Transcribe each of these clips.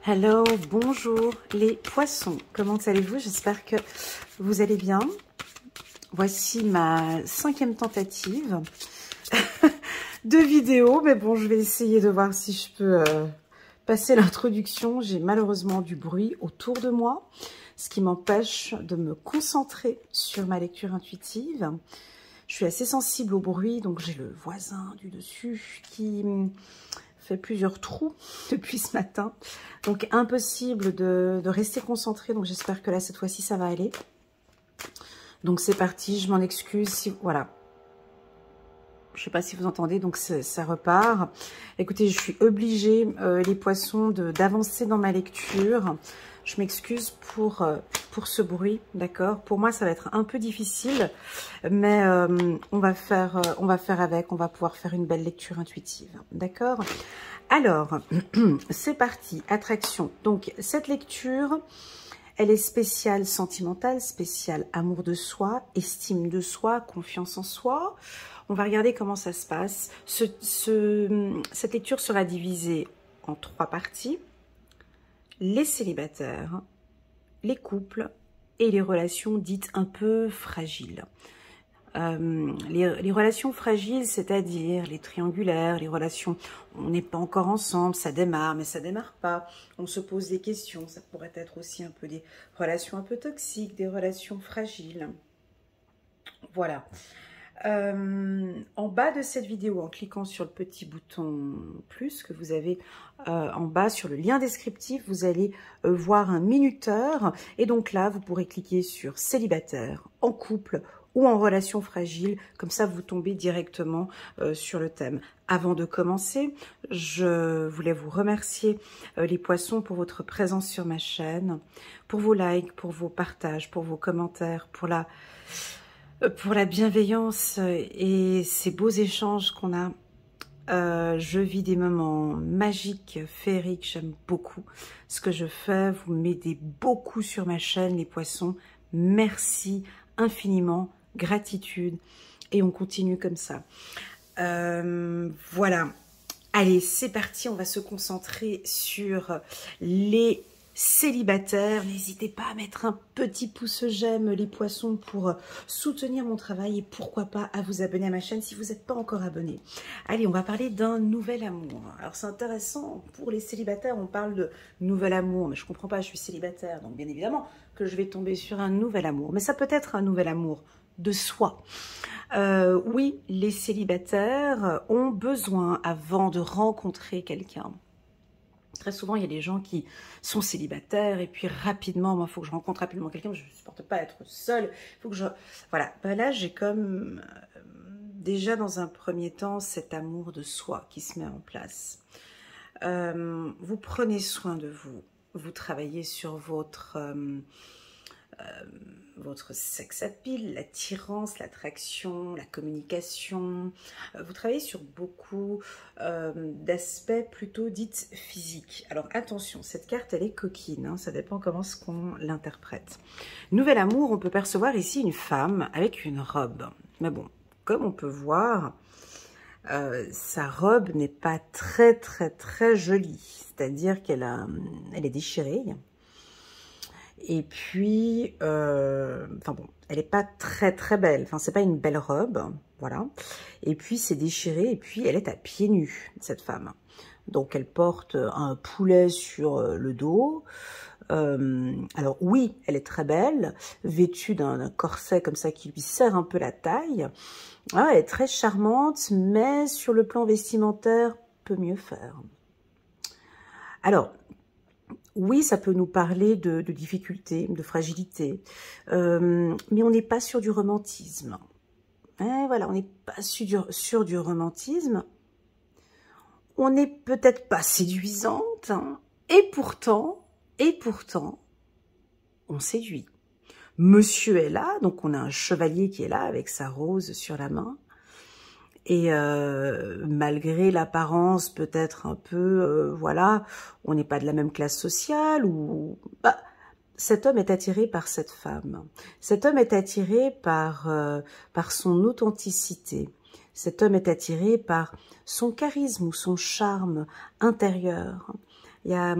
Hello, bonjour les poissons, comment allez-vous? J'espère que vous allez bien. Voici ma 5e tentative de vidéo, mais bon, je vais essayer de voir si je peux passer l'introduction. J'ai malheureusement du bruit autour de moi, ce qui m'empêche de me concentrer sur ma lecture intuitive. Je suis assez sensible au bruit, donc j'ai le voisin du dessus qui fait plusieurs trous depuis ce matin. Donc impossible de rester concentré, donc j'espère que là, cette fois-ci, ça va aller. Donc c'est parti, je m'en excuse. Si, voilà. Je ne sais pas si vous entendez, donc ça repart. Écoutez, je suis obligée, les poissons, d'avancer dans ma lecture. Je m'excuse pour ce bruit, d'accord? Pour moi, ça va être un peu difficile, mais on va faire avec. On va pouvoir faire une belle lecture intuitive, d'accord? Alors, c'est parti, attraction. Donc, cette lecture, elle est spéciale sentimentale, spéciale amour de soi, estime de soi, confiance en soi. On va regarder comment ça se passe. Cette lecture sera divisée en 3 parties. Les célibataires, les couples et les relations dites un peu fragiles. Les relations fragiles, c'est-à-dire les triangulaires, les relations, on n'est pas encore ensemble, ça démarre, mais ça démarre pas, on se pose des questions, ça pourrait être aussi un peu des relations un peu toxiques, des relations fragiles. Voilà. En bas de cette vidéo, en cliquant sur le petit bouton plus que vous avez en bas sur le lien descriptif, vous allez voir un minuteur et donc là vous pourrez cliquer sur célibataire, en couple ou en relation fragile, comme ça vous tombez directement sur le thème. Avant de commencer, je voulais vous remercier les poissons pour votre présence sur ma chaîne, pour vos likes, pour vos partages, pour vos commentaires, pour la bienveillance et ces beaux échanges qu'on a. Je vis des moments magiques, féeriques, j'aime beaucoup ce que je fais. Vous m'aidez beaucoup sur ma chaîne, les poissons. Merci infiniment, gratitude. Et on continue comme ça. Voilà. Allez, c'est parti, on va se concentrer sur les célibataires. N'hésitez pas à mettre un petit pouce j'aime, les poissons, pour soutenir mon travail et pourquoi pas à vous abonner à ma chaîne si vous n'êtes pas encore abonné. Allez, on va parler d'un nouvel amour. Alors c'est intéressant, pour les célibataires, on parle de nouvel amour, mais je comprends pas, je suis célibataire, donc bien évidemment que je vais tomber sur un nouvel amour. Mais ça peut être un nouvel amour de soi. Oui, les célibataires ont besoin, avant de rencontrer quelqu'un. Très souvent, il y a des gens qui sont célibataires et puis rapidement, moi, il faut que je rencontre rapidement quelqu'un, je ne supporte pas être seule. Il faut que je... Voilà, ben là, j'ai comme déjà dans un premier temps cet amour de soi qui se met en place. Vous prenez soin de vous, vous travaillez sur votre sex appeal, l'attirance, l'attraction, la communication. Vous travaillez sur beaucoup d'aspects plutôt dits physiques. Alors attention, cette carte elle est coquine, hein, ça dépend comment est-ce qu'on l'interprète. Nouvel amour, on peut percevoir ici une femme avec une robe. Mais bon, comme on peut voir, sa robe n'est pas très jolie. C'est-à-dire qu'elle est déchirée. Et puis, enfin bon, elle n'est pas très belle. Enfin, c'est pas une belle robe, voilà. Et puis, c'est déchiré. Et puis, elle est à pieds nus, cette femme. Donc, elle porte un poulet sur le dos. Alors, oui, elle est très belle, vêtue d'un corset comme ça qui lui serre un peu la taille. Ah, elle est très charmante, mais sur le plan vestimentaire, peut mieux faire. Alors, oui, ça peut nous parler de difficultés, de fragilité, mais on n'est pas sur du romantisme. Hein, voilà, on n'est pas sur du romantisme. On n'est peut-être pas séduisante, hein, et pourtant, on séduit. Monsieur est là, donc on a un chevalier qui est là avec sa rose sur la main. Et malgré l'apparence peut-être un peu, voilà, on n'est pas de la même classe sociale, ou bah, cet homme est attiré par cette femme. Cet homme est attiré par son authenticité. Cet homme est attiré par son charisme ou son charme intérieur. il y a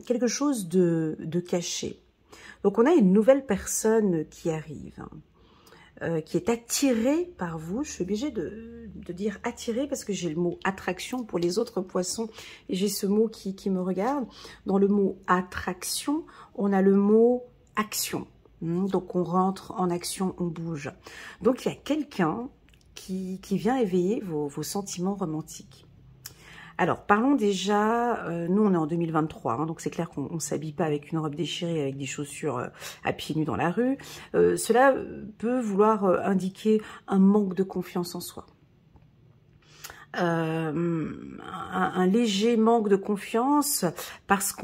quelque chose de caché. Donc on a une nouvelle personne qui arrive, qui est attirée par vous. Je suis obligée de dire attirée parce que j'ai le mot attraction pour les autres poissons et j'ai ce mot qui me regarde. Dans le mot attraction, on a le mot action. Donc on rentre en action, on bouge. Donc il y a quelqu'un qui vient éveiller vos sentiments romantiques. Alors, parlons déjà, nous on est en 2023, hein, donc c'est clair qu'on ne s'habille pas avec une robe déchirée, avec des chaussures à pieds nus dans la rue. Cela peut vouloir indiquer un manque de confiance en soi. Un léger manque de confiance parce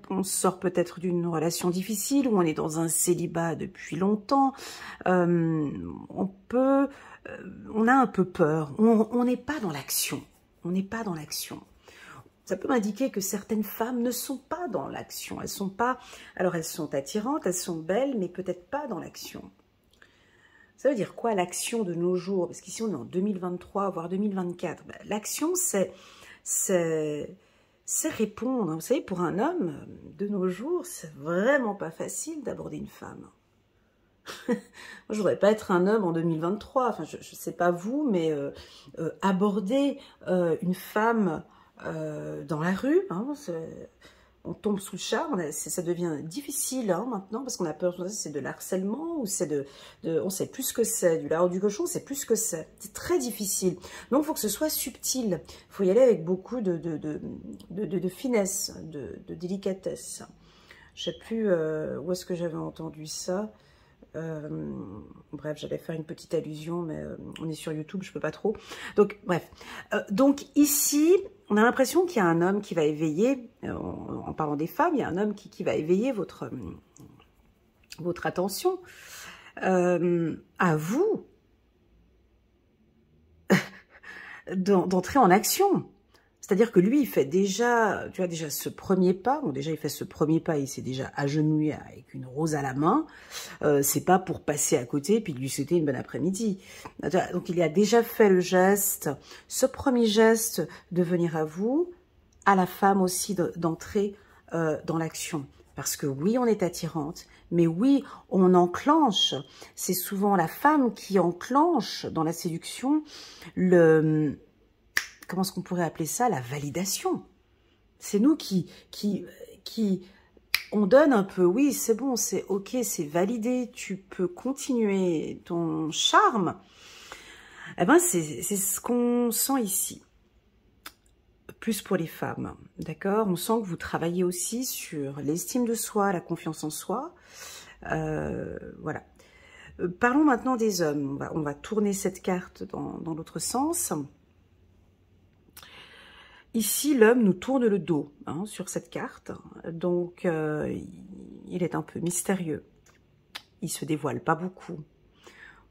on sort peut-être d'une relation difficile ou on est dans un célibat depuis longtemps. On a un peu peur, on n'est pas dans l'action. On n'est pas dans l'action. Ça peut m'indiquer que certaines femmes ne sont pas dans l'action. Elles sont pas. Alors elles sont attirantes, elles sont belles, mais peut-être pas dans l'action. Ça veut dire quoi l'action de nos jours? Parce qu'ici on est en 2023, voire 2024. Ben, l'action, c'est répondre. Vous savez, pour un homme de nos jours, c'est vraiment pas facile d'aborder une femme. Moi, je voudrais pas être un homme en 2023, enfin, je sais pas vous, mais aborder une femme dans la rue, hein, on tombe sous le charme, ça devient difficile hein, maintenant, parce qu'on a peur, c'est de l'harcèlement, ou c'est on sait plus ce que c'est, du lard du cochon, c'est plus ce que c'est très difficile. Donc, il faut que ce soit subtil, il faut y aller avec beaucoup de finesse, de délicatesse. Je sais plus où est-ce que j'avais entendu ça. Bref, j'allais faire une petite allusion, mais on est sur YouTube, je peux pas trop. Donc, bref. Donc, ici, on a l'impression qu'il y a un homme qui va éveiller, en parlant des femmes, il y a un homme qui va éveiller votre attention à vous d'entrer en action. C'est-à-dire que lui, il fait déjà, tu vois, déjà ce premier pas. Bon, déjà, il fait ce premier pas, il s'est déjà agenouillé avec une rose à la main. C'est pas pour passer à côté puis lui souhaiter une bonne après-midi. Donc, il a déjà fait le geste, ce premier geste de venir à vous, à la femme aussi d'entrer dans l'action. Parce que oui, on est attirante, mais oui, on enclenche. C'est souvent la femme qui enclenche dans la séduction comment est-ce qu'on pourrait appeler ça? La validation. C'est nous qui on donne un peu, oui, c'est bon, c'est ok, c'est validé, tu peux continuer ton charme. Eh ben, c'est ce qu'on sent ici. Plus pour les femmes, d'accord? On sent que vous travaillez aussi sur l'estime de soi, la confiance en soi. Voilà. Parlons maintenant des hommes. On va tourner cette carte dans l'autre sens. Ici, l'homme nous tourne le dos hein, sur cette carte, donc il est un peu mystérieux. Il se dévoile pas beaucoup.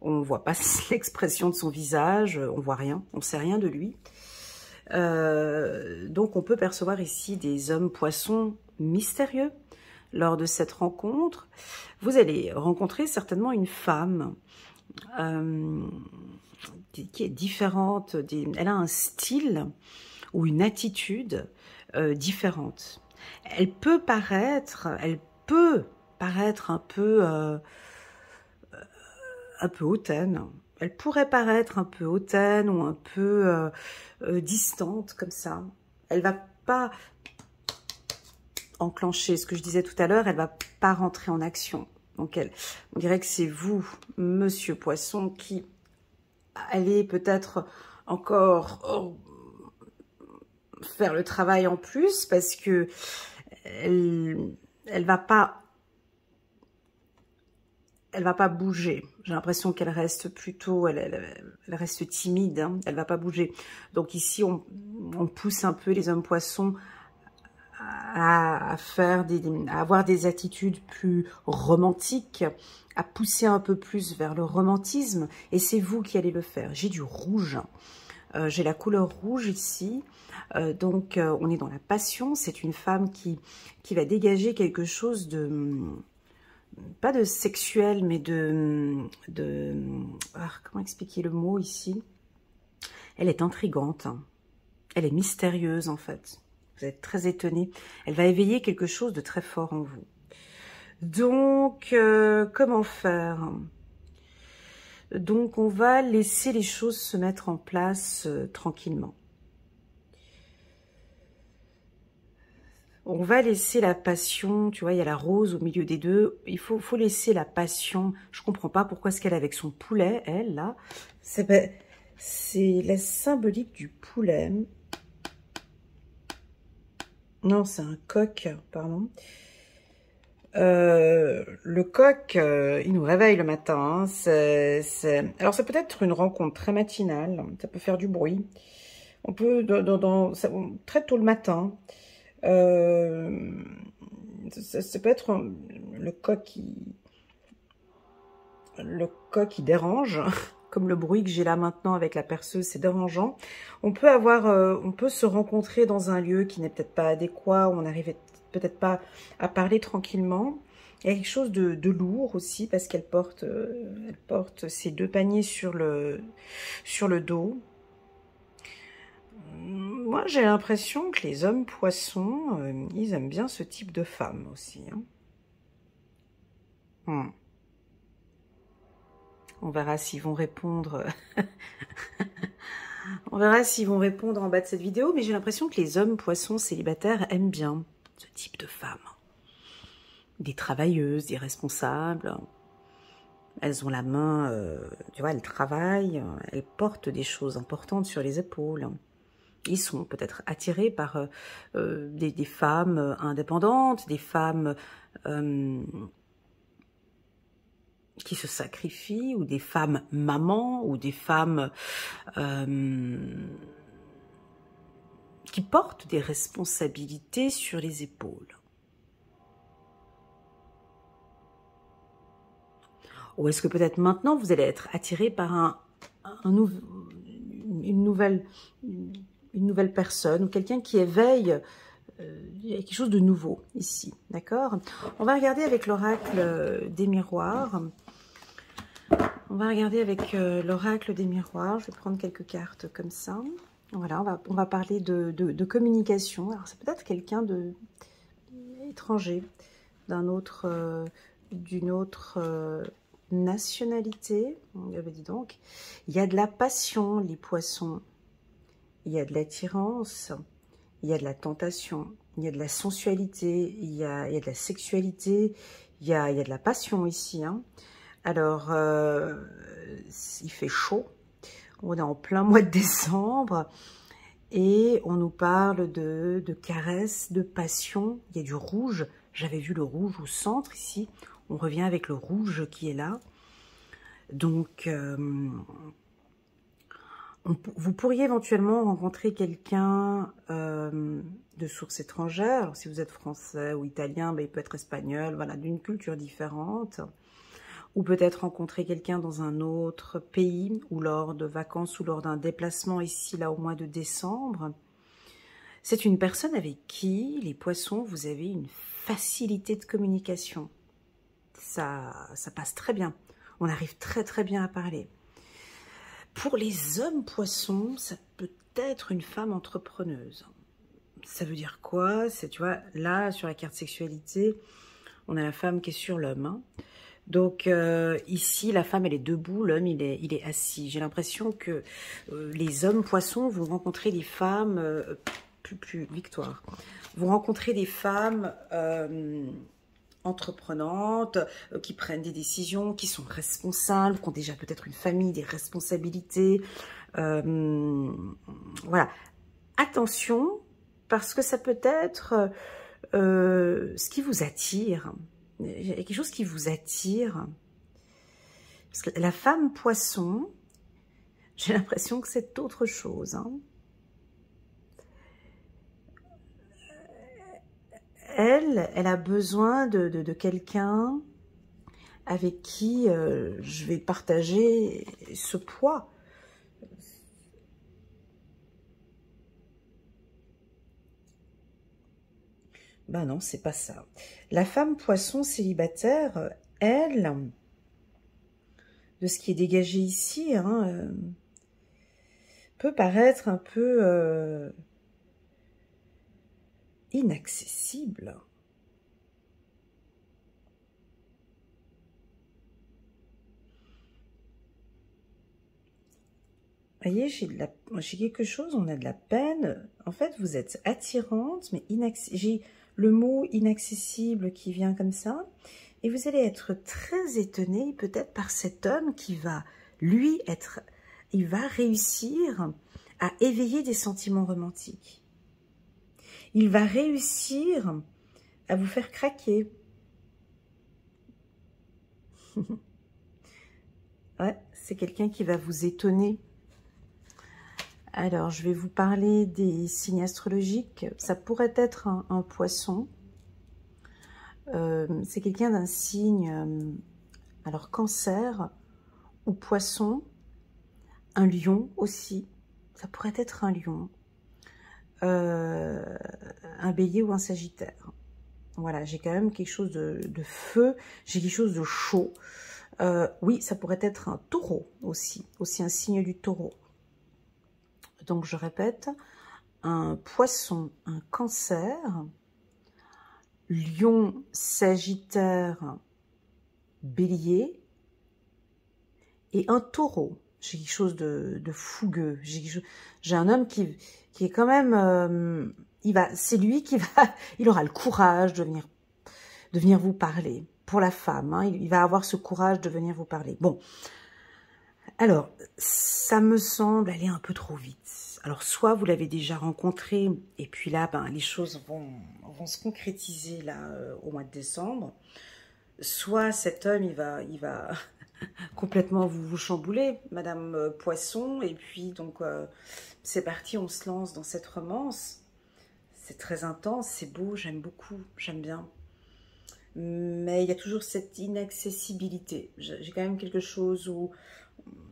On ne voit pas l'expression de son visage, on voit rien, on sait rien de lui. Donc on peut percevoir ici des hommes poissons mystérieux. Lors de cette rencontre, vous allez rencontrer certainement une femme qui est différente. Elle a un style ou une attitude différente. Elle peut paraître un peu hautaine. Elle pourrait paraître un peu hautaine ou un peu distante comme ça. Elle va pas enclencher ce que je disais tout à l'heure. Elle va pas rentrer en action. Donc on dirait que c'est vous, Monsieur Poisson, qui allez peut-être encore faire le travail en plus parce que elle va pas bouger. J'ai l'impression qu'elle reste plutôt, elle reste timide, hein, elle va pas bouger. Donc ici, on pousse un peu les hommes poissons à avoir des attitudes plus romantiques, à pousser un peu plus vers le romantisme, et c'est vous qui allez le faire. J'ai du rouge. J'ai la couleur rouge ici, donc on est dans la passion. C'est une femme qui va dégager quelque chose de, pas de sexuel, mais comment expliquer le mot ici? Elle est intrigante, elle est mystérieuse en fait. Vous êtes très étonné. Elle va éveiller quelque chose de très fort en vous. Donc, comment faire? Donc, on va laisser les choses se mettre en place tranquillement. On va laisser la passion, tu vois, il y a la rose au milieu des deux. Il faut laisser la passion. Je comprends pas pourquoi est-ce qu'elle est avec son poulet, elle, là. C'est la symbolique du poulet. Non, c'est un coq, pardon. Le coq, il nous réveille le matin. Hein. Alors, ça peut être une rencontre très matinale. Ça peut faire du bruit. On peut, très tôt le matin. Ça peut être le coq qui dérange, comme le bruit que j'ai là maintenant avec la perceuse, c'est dérangeant. On peut se rencontrer dans un lieu qui n'est peut-être pas adéquat, où on n'arrive peut-être pas à parler tranquillement. Il y a quelque chose de lourd aussi, parce qu'elle porte ses 2 paniers sur le dos. Moi, j'ai l'impression que les hommes poissons, ils aiment bien ce type de femme aussi. Hein. On verra s'ils vont répondre. On verra s'ils vont répondre en bas de cette vidéo. Mais j'ai l'impression que les hommes poissons célibataires aiment bien ce type de femme. Des travailleuses, des responsables. Elles ont la main, tu vois, elles travaillent. Elles portent des choses importantes sur les épaules. Ils sont peut-être attirés par des femmes indépendantes, des femmes qui se sacrifient, ou des femmes mamans, ou des femmes qui portent des responsabilités sur les épaules. Ou est-ce que peut-être maintenant vous allez être attiré par une nouvelle personne, ou quelqu'un qui éveille quelque chose de nouveau ici, d'accord? On va regarder avec l'oracle des miroirs. On va regarder avec l'oracle des miroirs. Je vais prendre quelques cartes comme ça. Voilà, on va parler de communication. Alors, c'est peut-être quelqu'un d'étranger, d'une autre nationalité. Dis donc. Il y a de la passion, les poissons. Il y a de l'attirance. Il y a de la tentation. Il y a de la sensualité. Il y a de la sexualité. Il y a de la passion ici, hein. Alors, il fait chaud, on est en plein mois de décembre, et on nous parle de caresses, de passion. Il y a du rouge, j'avais vu le rouge au centre ici, on revient avec le rouge qui est là. Donc, vous pourriez éventuellement rencontrer quelqu'un de source étrangère. Alors, si vous êtes français ou italien, ben, il peut être espagnol, voilà, d'une culture différente. Ou peut-être rencontrer quelqu'un dans un autre pays, ou lors de vacances, ou lors d'un déplacement ici, là, au mois de décembre. C'est une personne avec qui, les poissons, vous avez une facilité de communication. Ça passe très bien. On arrive très très bien à parler. Pour les hommes poissons, ça peut être une femme entrepreneuse. Ça veut dire quoi? C'est, tu vois, là, sur la carte sexualité, on a la femme qui est sur l'homme, hein. Donc ici, la femme, elle est debout, l'homme, il est assis. J'ai l'impression que les hommes poissons vont rencontrer des femmes, victoire, vont rencontrer des femmes entreprenantes, qui prennent des décisions, qui sont responsables, qui ont déjà peut-être une famille, des responsabilités. Voilà. Attention, parce que ça peut être ce qui vous attire. Il y a quelque chose qui vous attire. Parce que la femme poisson, j'ai l'impression que c'est autre chose. Hein. Elle a besoin de quelqu'un avec qui je vais partager ce poids. Ben non, c'est pas ça. La femme poisson célibataire, elle, de ce qui est dégagé ici, hein, peut paraître un peu inaccessible. Vous voyez, j'ai quelque chose, on a de la peine. En fait, vous êtes attirante, mais j'ai le mot inaccessible qui vient comme ça. Et vous allez être très étonné peut-être par cet homme qui va, lui, il va réussir à éveiller des sentiments romantiques. Il va réussir à vous faire craquer. Ouais, c'est quelqu'un qui va vous étonner. Alors, je vais vous parler des signes astrologiques. Ça pourrait être un poisson. C'est quelqu'un d'un signe, alors cancer ou poisson, un lion aussi. Ça pourrait être un lion, un bélier ou un sagittaire. Voilà, j'ai quand même quelque chose de feu, j'ai quelque chose de chaud. Oui, ça pourrait être un taureau aussi un signe du taureau. Donc, je répète, un poisson, un cancer, lion, sagittaire, bélier et un taureau. J'ai quelque chose de fougueux. J'ai un homme qui est quand même... c'est lui qui va... Il aura le courage de venir vous parler. Pour la femme, hein, il va avoir ce courage de venir vous parler. Bon, alors, ça me semble aller un peu trop vite. Alors, soit vous l'avez déjà rencontré, et puis là, ben, les choses vont se concrétiser là au mois de décembre. Soit cet homme, il va complètement vous chambouler, Madame Poisson, et puis donc c'est parti, on se lance dans cette romance. C'est très intense, c'est beau, j'aime beaucoup, j'aime bien. Mais il y a toujours cette inaccessibilité. J'ai quand même quelque chose où...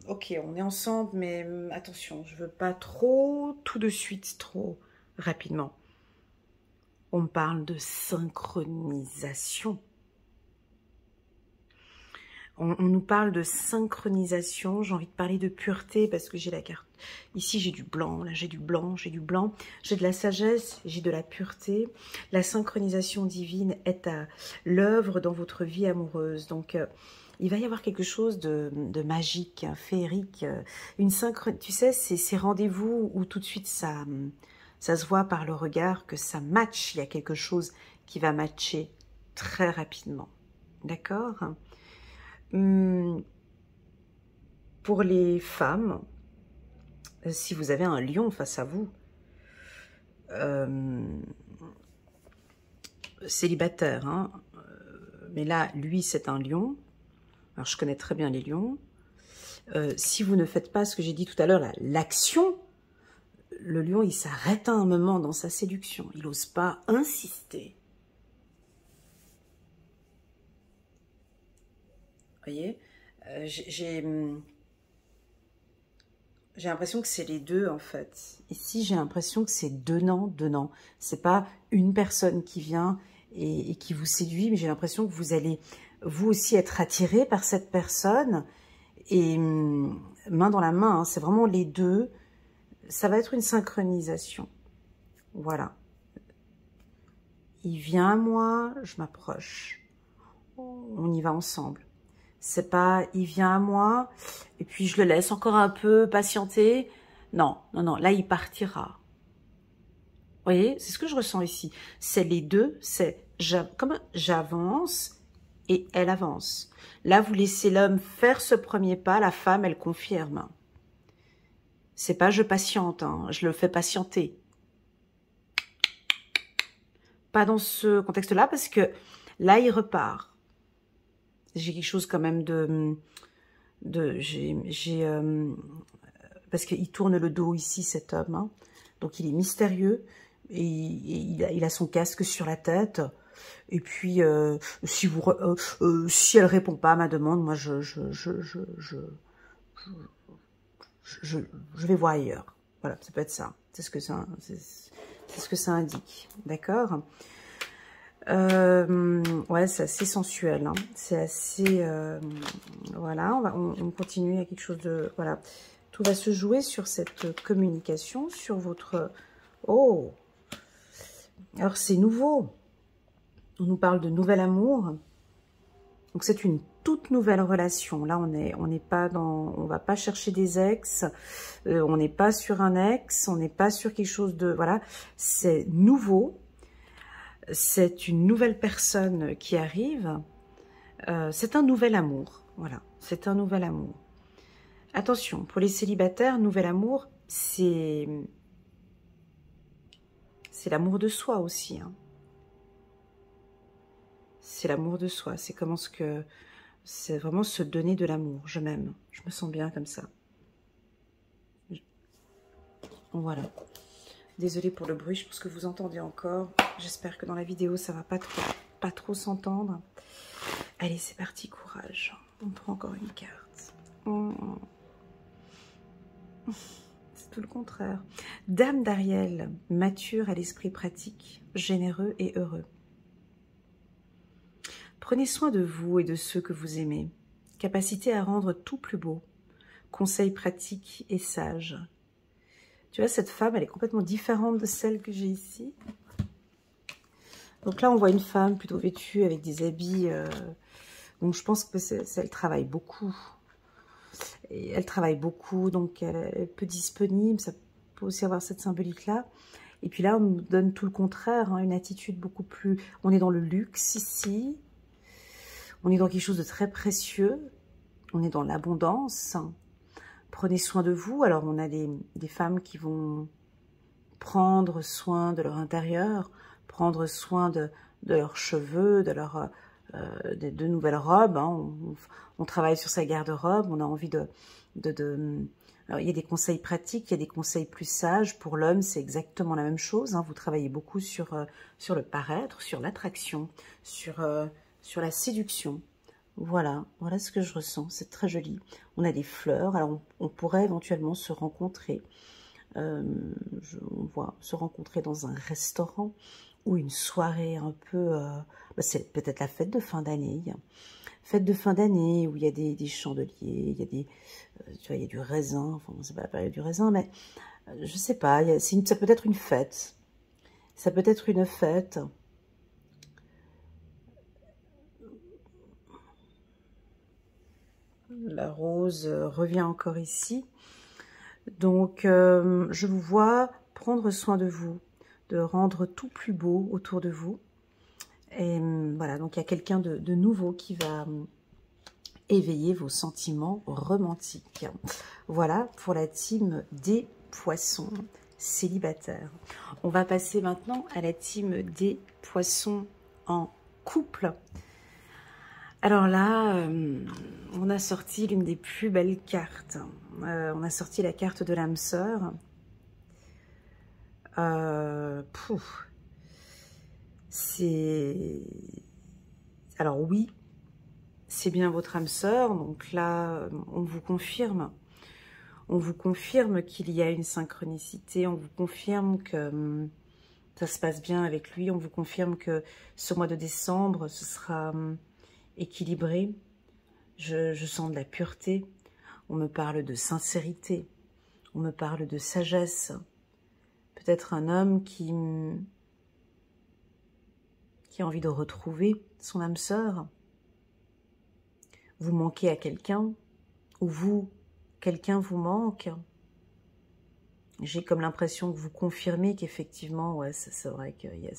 Ok, on est ensemble, mais attention, je veux pas trop, tout de suite, trop rapidement. On me parle de synchronisation. On nous parle de synchronisation. J'ai envie de parler de pureté parce que j'ai la carte. Ici, j'ai du blanc, là, j'ai du blanc, j'ai du blanc. J'ai de la sagesse, j'ai de la pureté. La synchronisation divine est à l'œuvre dans votre vie amoureuse. Donc, il va y avoir quelque chose de magique, féerique, une tu sais, c'est ces rendez-vous où tout de suite ça se voit par le regard que ça match, il y a quelque chose qui va matcher très rapidement, d'accord? Pour les femmes, si vous avez un lion face à vous, célibataire, hein, mais là, lui, c'est un lion. Alors, je connais très bien les lions. Si vous ne faites pas ce que j'ai dit tout à l'heure, l'action, le lion, il s'arrête à un moment dans sa séduction. Il n'ose pas insister. Vous voyez, j'ai l'impression que c'est les deux, en fait. Ici, j'ai l'impression que c'est donnant. C'est pas une personne qui vient et qui vous séduit, mais j'ai l'impression que vous allez, vous aussi, être attiré par cette personne. Et main dans la main, hein, c'est vraiment les deux. Ça va être une synchronisation. Voilà. Il vient à moi, je m'approche. On y va ensemble. C'est pas, il vient à moi, et puis je le laisse encore un peu patienter. Non, là, il partira. Vous voyez, c'est ce que je ressens ici. C'est les deux, c'est comme j'avance et elle avance. Là, vous laissez l'homme faire ce premier pas, la femme, elle confirme. C'est pas je patiente, hein, je le fais patienter. Pas dans ce contexte-là, parce que là, il repart. J'ai quelque chose quand même parce qu'il tourne le dos ici, cet homme. Hein. Donc, il est mystérieux. Et il a son casque sur la tête. Et puis, si elle répond pas à ma demande, moi, je vais voir ailleurs. Voilà, ça peut être ça. C'est ce que ça indique. D'accord ? Ouais, c'est assez sensuel, hein. C'est assez... voilà, on continue à quelque chose de... Voilà, tout va se jouer sur cette communication, sur votre... Oh, Alors, c'est nouveau. On nous parle de nouvel amour. Donc, c'est une toute nouvelle relation. Là, on n'est pas dans... On va pas chercher des ex. On n'est pas sur un ex. On n'est pas sur quelque chose de... Voilà. C'est nouveau. C'est une nouvelle personne qui arrive. C'est un nouvel amour. Voilà. C'est un nouvel amour. Attention, pour les célibataires, nouvel amour, c'est l'amour de soi aussi. Hein. C'est l'amour de soi. C'est comment ce que... C'est vraiment se donner de l'amour. Je m'aime. Je me sens bien comme ça. Voilà. Désolée pour le bruit. Je pense que vous entendez encore. J'espère que dans la vidéo, ça va pas trop s'entendre. Allez, c'est parti. Courage. On prend encore une carte. C'est tout le contraire. Dame d'Ariel, mature à l'esprit pratique, généreux et heureux. Prenez soin de vous et de ceux que vous aimez. Capacité à rendre tout plus beau. Conseils pratiques et sages. Tu vois, cette femme, elle est complètement différente de celle que j'ai ici. Donc là, on voit une femme plutôt vêtue avec des habits. Donc je pense que elle travaille beaucoup. Et elle travaille beaucoup, donc elle est peu disponible. Ça peut aussi avoir cette symbolique-là. Et puis là, on nous donne tout le contraire, hein, une attitude beaucoup plus... On est dans le luxe ici. On est dans quelque chose de très précieux. On est dans l'abondance. Prenez soin de vous. Alors, on a des femmes qui vont prendre soin de leur intérieur, prendre soin de leurs cheveux, de leur... de nouvelles robes, hein. On travaille sur sa garde-robe, on a envie de... Alors, il y a des conseils pratiques, il y a des conseils plus sages. Pour l'homme, c'est exactement la même chose, hein. Vous travaillez beaucoup sur le paraître, sur l'attraction, sur la séduction. Voilà ce que je ressens, c'est très joli. On a des fleurs, alors on pourrait éventuellement se rencontrer. On voit se rencontrer dans un restaurant ou une soirée un peu... c'est peut-être la fête de fin d'année. Fête de fin d'année où il y a des chandeliers, il y a des... tu vois, il y a du raisin. Enfin, c'est pas la période du raisin, mais je sais pas. Ça peut être une fête. Ça peut être une fête. La rose revient encore ici. Donc, je vous vois prendre soin de vous, de rendre tout plus beau autour de vous. Et voilà, donc il y a quelqu'un de nouveau qui va éveiller vos sentiments romantiques. Voilà pour la team des poissons célibataires. On va passer maintenant à la team des poissons en couple. Alors là, on a sorti l'une des plus belles cartes. On a sorti la carte de l'âme sœur. C'est... Alors oui, c'est bien votre âme sœur. Donc là, on vous confirme. On vous confirme qu'il y a une synchronicité. On vous confirme que ça se passe bien avec lui. On vous confirme que ce mois de décembre, ce sera... équilibré, je sens de la pureté, on me parle de sincérité, on me parle de sagesse, peut-être un homme qui a envie de retrouver son âme sœur. Vous manquez à quelqu'un, ou quelqu'un vous manque. J'ai comme l'impression que vous confirmez qu'effectivement, ouais, c'est vrai qu'il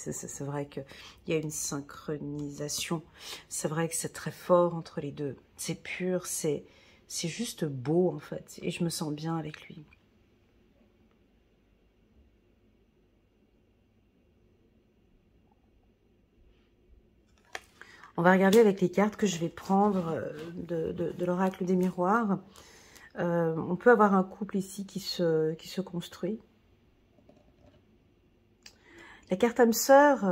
y a une synchronisation. C'est vrai que c'est très fort entre les deux. C'est pur, c'est juste beau en fait. Et je me sens bien avec lui. On va regarder avec les cartes que je vais prendre de l'oracle des miroirs. On peut avoir un couple ici qui se construit. La carte âme sœur,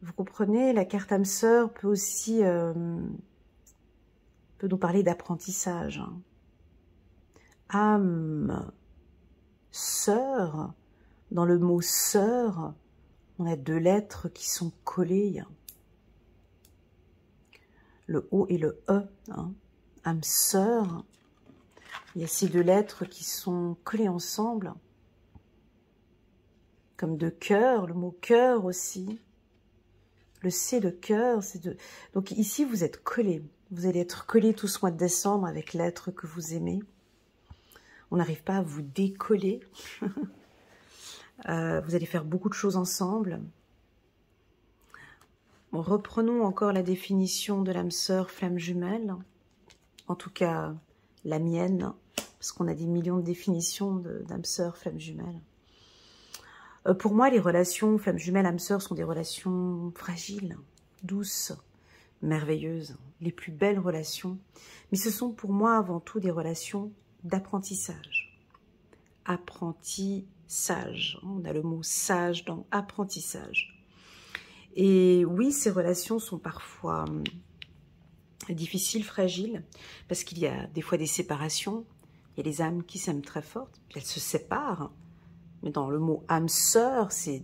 vous comprenez, la carte âme sœur peut aussi peut nous parler d'apprentissage. Âme sœur, dans le mot sœur, on a deux lettres qui sont collées. Le O et le E. Hein. Âme sœur. Il y a ces deux lettres qui sont collées ensemble. comme de cœur, le mot cœur aussi. Le C de cœur, c'est de... Donc ici, vous êtes collés. Vous allez être collés tout ce mois de décembre avec l'être que vous aimez. On n'arrive pas à vous décoller. Vous allez faire beaucoup de choses ensemble. Bon, reprenons encore la définition de l'âme sœur flamme jumelle. En tout cas, la mienne, parce qu'on a des millions de définitions d'âme sœur flamme jumelle. Pour moi, les relations flamme jumelle, âme sœur sont des relations fragiles, douces, merveilleuses, les plus belles relations. Mais ce sont pour moi avant tout des relations d'apprentissage. Apprentissage. On a le mot sage dans apprentissage. Et oui, ces relations sont parfois difficiles, fragiles, parce qu'il y a des fois des séparations. Il y a les âmes qui s'aiment très fortes, puis elles se séparent. Mais dans le mot âme sœur, c'est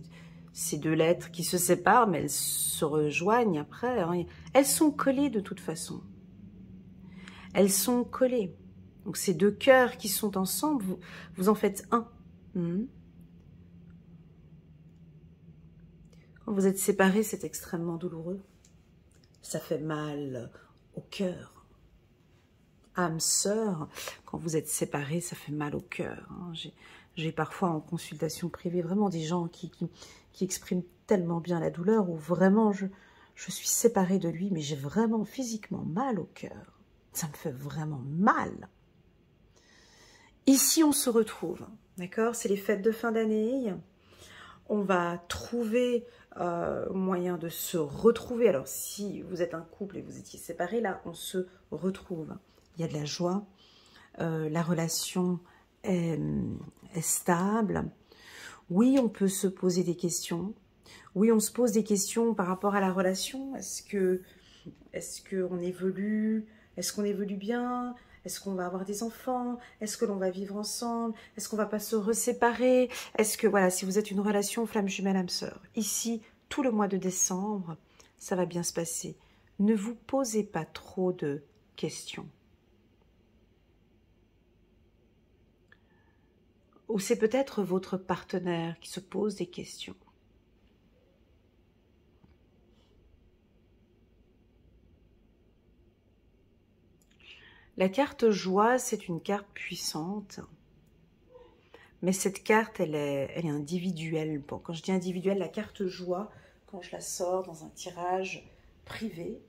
deux lettres qui se séparent, mais elles se rejoignent après. Hein. Elles sont collées de toute façon. Elles sont collées. Donc ces deux cœurs qui sont ensemble, vous en faites un. Quand vous êtes séparés, c'est extrêmement douloureux. Ça fait mal au cœur. Âme sœur, quand vous êtes séparés, ça fait mal au cœur. Hein. J'ai parfois en consultation privée vraiment des gens qui expriment tellement bien la douleur où vraiment je suis séparée de lui, mais j'ai vraiment physiquement mal au cœur. Ça me fait vraiment mal. Ici, on se retrouve, d'accord? C'est les fêtes de fin d'année. On va trouver moyen de se retrouver. Alors, si vous êtes un couple et vous étiez séparés, là, on se retrouve. Il y a de la joie. La relation est stable. Oui, on peut se poser des questions. Oui, on se pose des questions par rapport à la relation. Est-ce qu'on évolue? Est-ce qu'on évolue bien? Est-ce qu'on va avoir des enfants? Est-ce que l'on va vivre ensemble? Est-ce qu'on va pas se reséparer? Est-ce que, voilà, si vous êtes une relation flamme jumelle âme sœur, ici, tout le mois de décembre, ça va bien se passer. Ne vous posez pas trop de questions. Ou c'est peut-être votre partenaire qui se pose des questions. La carte joie, c'est une carte puissante. Mais cette carte, elle est individuelle. Bon, quand je dis individuelle, la carte joie, quand je la sors dans un tirage privé,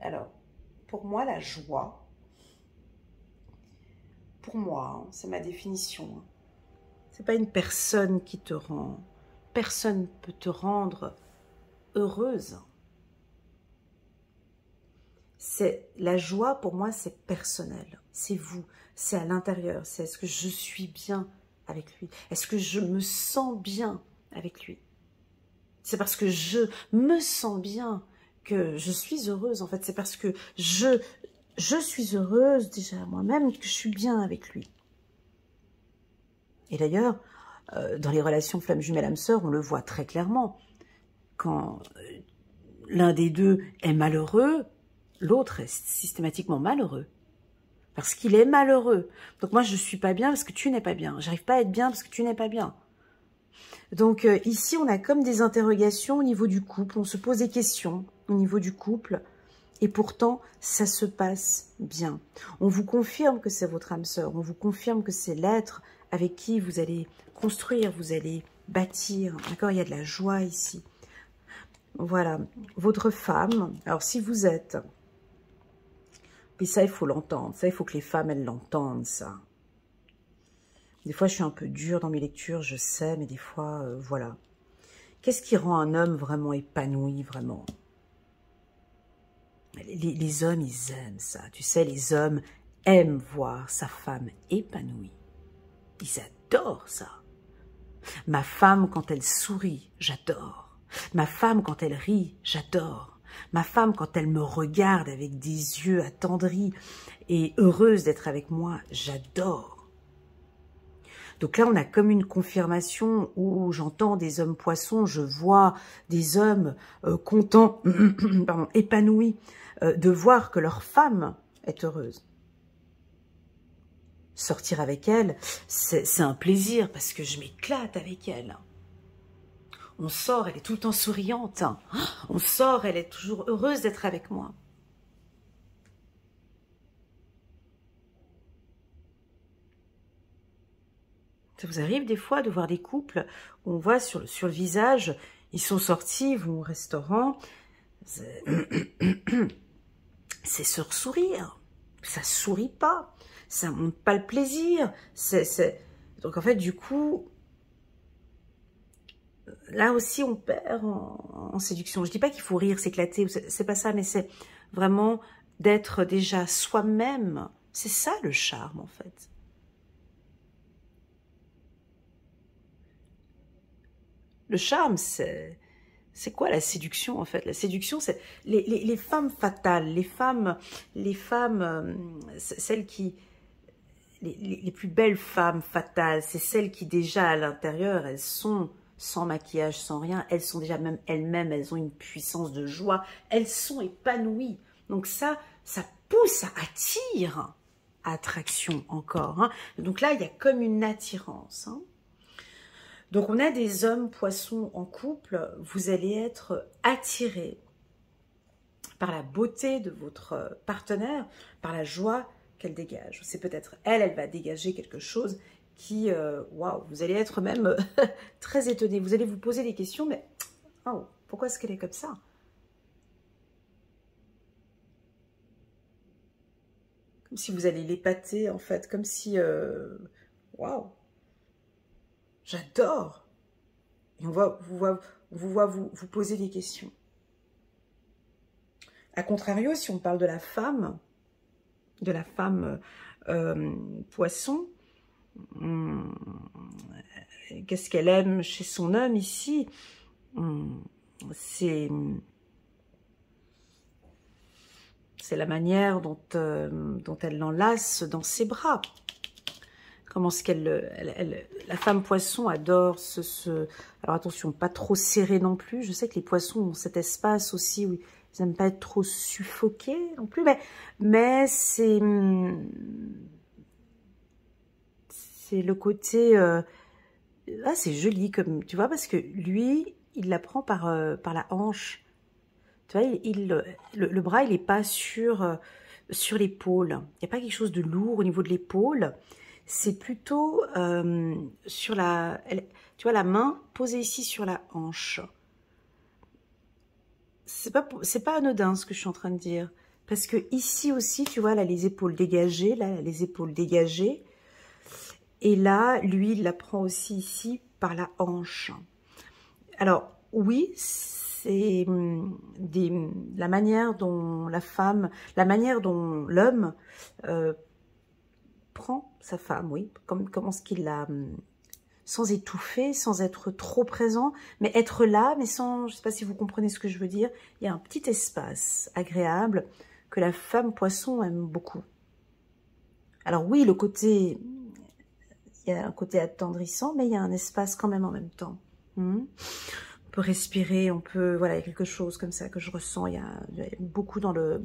alors, pour moi, la joie, pour moi, hein, c'est ma définition. Hein. C'est pas une personne qui te rend. Personne peut te rendre heureuse. La joie, pour moi, c'est personnel. C'est vous, c'est à l'intérieur. C'est est-ce que je suis bien avec lui? Est-ce que je me sens bien avec lui? C'est parce que je me sens bien que je suis heureuse. En fait, c'est parce que je suis heureuse déjà moi-même que je suis bien avec lui. Et d'ailleurs, dans les relations flamme jumelle âme sœur, on le voit très clairement. Quand l'un des deux est malheureux, l'autre est systématiquement malheureux. Parce qu'il est malheureux. Donc moi, je ne suis pas bien parce que tu n'es pas bien. J'arrive pas à être bien parce que tu n'es pas bien. Donc ici, on a comme des interrogations au niveau du couple. On se pose des questions au niveau du couple. Et pourtant, ça se passe bien. On vous confirme que c'est votre âme sœur. On vous confirme que c'est l'être avec qui vous allez construire, vous allez bâtir. D'accord? Il y a de la joie ici. Voilà. Votre femme. Alors, si vous êtes... Puis ça, il faut l'entendre. Ça, il faut que les femmes, elles l'entendent, ça. Des fois, je suis un peu dure dans mes lectures, je sais, mais des fois, voilà. Qu'est-ce qui rend un homme vraiment épanoui, vraiment? Les hommes, ils aiment ça. Tu sais, les hommes aiment voir sa femme épanouie. Ils adorent ça. Ma femme, quand elle sourit, j'adore. Ma femme, quand elle rit, j'adore. Ma femme, quand elle me regarde avec des yeux attendris et heureuse d'être avec moi, j'adore. Donc là, on a comme une confirmation où j'entends des hommes poissons, je vois des hommes contents, pardon, épanouis de voir que leur femme est heureuse. Sortir avec elle, c'est un plaisir parce que je m'éclate avec elle. On sort, elle est tout le temps souriante. On sort, elle est toujours heureuse d'être avec moi. Ça vous arrive des fois de voir des couples où on voit sur le visage, ils sont sortis, ils vont au restaurant, c'est sur sourire, ça sourit pas, ça montre pas le plaisir. Donc en fait, du coup, là aussi, on perd en séduction. Je dis pas qu'il faut rire, s'éclater, c'est pas ça, mais c'est vraiment d'être déjà soi-même. C'est ça le charme, en fait. Le charme, c'est quoi la séduction, en fait? La séduction, c'est les femmes fatales, celles qui... Les plus belles femmes fatales, c'est celles qui déjà à l'intérieur, elles sont sans maquillage, sans rien, elles sont déjà même elles-mêmes, elles ont une puissance de joie, elles sont épanouies. Donc ça pousse, ça attire, attraction encore. Hein. Donc là, il y a comme une attirance. Hein. Donc on a des hommes poissons en couple, vous allez être attirés par la beauté de votre partenaire, par la joie qu'elle dégage. C'est peut-être elle va dégager quelque chose qui, waouh, vous allez être même très étonné. Vous allez vous poser des questions, mais oh, pourquoi est-ce qu'elle est comme ça? Comme si vous allez l'épater, en fait, comme si, waouh, j'adore. Et on voit vous poser des questions. A contrario, si on parle de la femme poisson, qu'est-ce qu'elle aime chez son homme ici? C'est la manière dont elle l'enlace dans ses bras. Comment est-ce qu'elle... La femme poisson adore Alors attention, pas trop serré non plus. Je sais que les poissons ont cet espace aussi où ils n'aiment pas être trop suffoqués non plus. Mais c'est le côté... Ah, c'est joli, comme tu vois, parce que lui, il la prend par la hanche. Tu vois, le bras, il n'est pas sur l'épaule. Il n'y a pas quelque chose de lourd au niveau de l'épaule. C'est plutôt sur tu vois, la main posée ici sur la hanche. C'est pas anodin ce que je suis en train de dire. Parce que ici aussi, tu vois, là, les épaules dégagées, là, les épaules dégagées. Et là, lui, il la prend aussi ici par la hanche. Alors, oui, c'est la manière dont la manière dont l'homme prend sa femme, oui, comment est-ce qu'il la... sans étouffer, sans être trop présent, mais être là, mais sans... Je ne sais pas si vous comprenez ce que je veux dire. Il y a un petit espace agréable que la femme poisson aime beaucoup. Alors oui, il y a un côté attendrissant, mais il y a un espace quand même en même temps. On peut respirer, voilà, il y a quelque chose comme ça que je ressens. Il y a beaucoup dans le,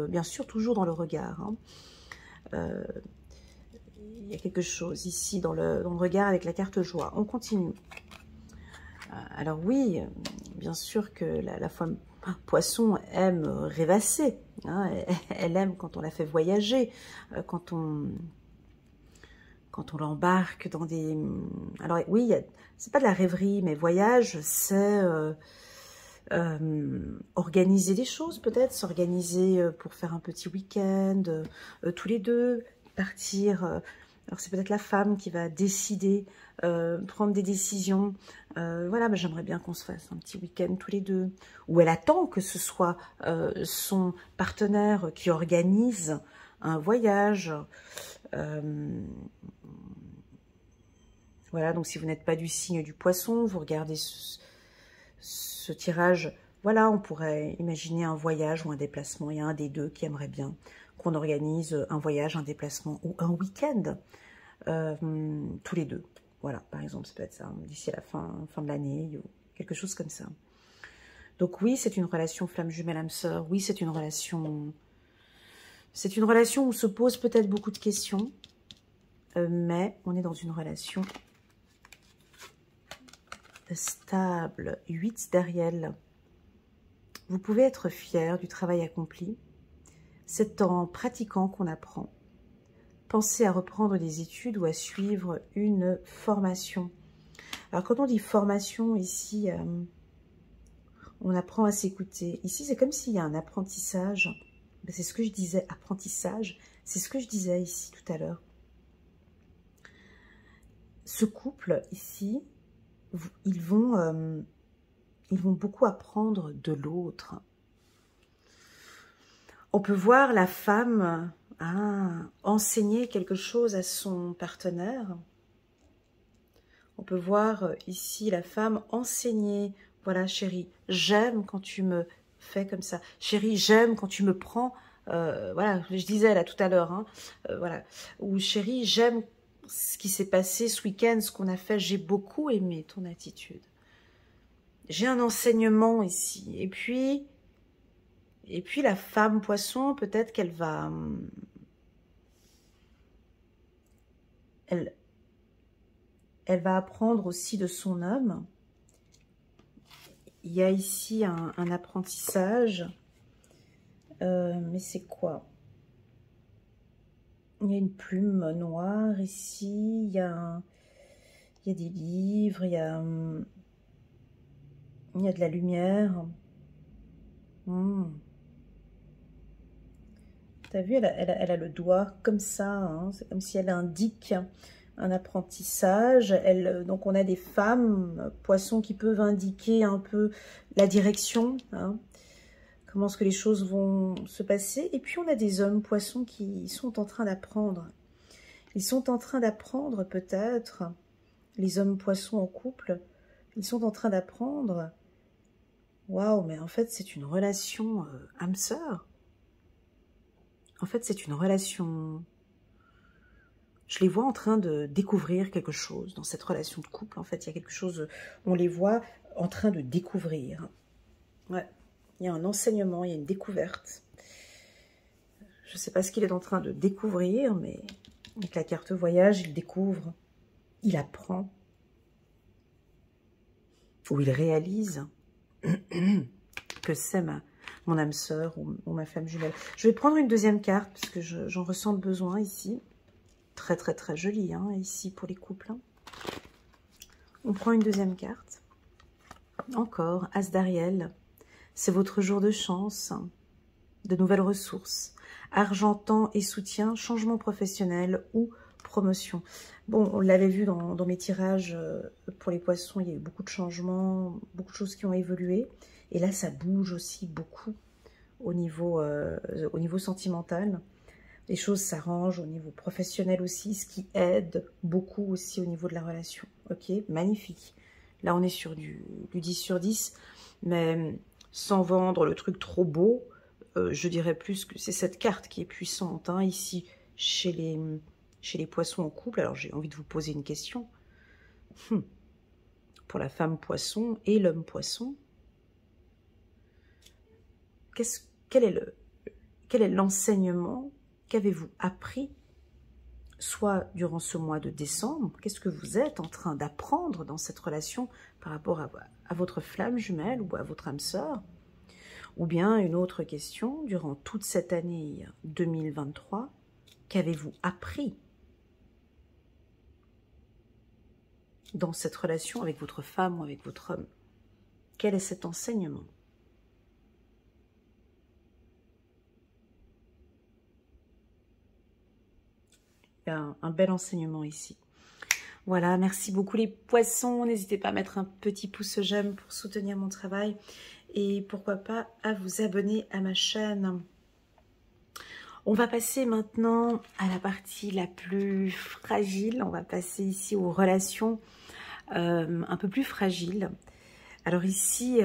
bien sûr, toujours dans le regard. Hein. Il y a quelque chose ici dans le regard avec la carte joie. On continue. Alors oui, bien sûr que la femme poisson aime rêvasser. Hein, elle aime quand on la fait voyager, quand on l'embarque dans des... Alors oui, c'est pas de la rêverie, mais voyage, c'est organiser des choses peut-être, s'organiser pour faire un petit week-end, tous les deux, partir... alors c'est peut-être la femme qui va décider, prendre des décisions. Voilà, mais j'aimerais bien qu'on se fasse un petit week-end tous les deux. Ou elle attend que ce soit son partenaire qui organise un voyage. Voilà, donc si vous n'êtes pas du signe du poisson, vous regardez ce tirage. Voilà, on pourrait imaginer un voyage ou un déplacement. Il y a un des deux qui aimerait bien qu'on organise un voyage, un déplacement ou un week-end tous les deux. Voilà, par exemple, ça peut être ça, d'ici à la fin de l'année, ou quelque chose comme ça. Donc oui, c'est une relation flamme jumelle âme sœur. Oui, c'est une relation où se posent peut-être beaucoup de questions. mais on est dans une relation stable. 8 d'Ariel. Vous pouvez être fier du travail accompli. C'est en pratiquant qu'on apprend. Pensez à reprendre des études ou à suivre une formation. Alors quand on dit formation ici, on apprend à s'écouter. Ici c'est comme s'il y a un apprentissage. C'est ce que je disais, apprentissage. C'est ce que je disais ici tout à l'heure. Ce couple ici, ils vont beaucoup apprendre de l'autre. On peut voir la femme enseigner quelque chose à son partenaire. On peut voir ici la femme enseigner. Voilà, chérie, j'aime quand tu me fais comme ça. Chérie, j'aime quand tu me prends. Voilà, je disais là tout à l'heure. Hein, voilà. Ou chérie, j'aime ce qui s'est passé ce week-end, ce qu'on a fait. J'ai beaucoup aimé ton attitude. J'ai un enseignement ici. Et puis la femme poisson, peut-être qu'elle va... Elle va apprendre aussi de son homme. Il y a ici un apprentissage. Mais c'est quoi? Il y a une plume noire ici. Il y a des livres. Il y a de la lumière. T'as vu, elle a le doigt comme ça. Hein, c'est comme si elle indique un apprentissage. Donc on a des femmes poissons qui peuvent indiquer un peu la direction, hein, comment est-ce que les choses vont se passer. Et puis on a des hommes poissons qui sont en train d'apprendre. Ils sont en train d'apprendre peut-être, les hommes poissons en couple, ils sont en train d'apprendre. Waouh, mais en fait c'est une relation âme-sœur. En fait c'est une relation... Je les vois en train de découvrir quelque chose dans cette relation de couple. En fait, il y a quelque chose, on les voit en train de découvrir. Ouais, il y a un enseignement, il y a une découverte. Je ne sais pas ce qu'il est en train de découvrir, mais avec la carte voyage, il découvre, il apprend, ou il réalise que c'est mon âme sœur ou ma femme jumelle. Je vais prendre une deuxième carte, parce que j'en ressens le besoin ici. Très, très, très joli, hein, ici, pour les couples. Hein. On prend une deuxième carte. Encore, As d'Ariel. C'est votre jour de chance, de nouvelles ressources, argent, temps et soutien, changement professionnel ou promotion. Bon, on l'avait vu dans mes tirages pour les poissons, il y a eu beaucoup de changements, beaucoup de choses qui ont évolué. Et là, ça bouge aussi beaucoup au niveau sentimental. Les choses s'arrangent au niveau professionnel aussi, ce qui aide beaucoup aussi au niveau de la relation. Ok, magnifique. Là, on est sur du 10 sur 10, mais sans vendre le truc trop beau, je dirais plus que c'est cette carte qui est puissante, hein, ici, chez les poissons en couple. Alors, j'ai envie de vous poser une question. Pour la femme poisson et l'homme poisson, quel est l'enseignement qu'avez-vous appris, soit durant ce mois de décembre? Qu'est-ce que vous êtes en train d'apprendre dans cette relation par rapport à votre flamme jumelle ou à votre âme sœur? Ou bien une autre question, durant toute cette année 2023, qu'avez-vous appris dans cette relation avec votre femme ou avec votre homme? Quel est cet enseignement? Il y a un bel enseignement ici. Voilà, merci beaucoup les poissons. N'hésitez pas à mettre un petit pouce j'aime pour soutenir mon travail. Et pourquoi pas à vous abonner à ma chaîne. On va passer maintenant à la partie la plus fragile. On va passer ici aux relations un peu plus fragiles. Alors ici,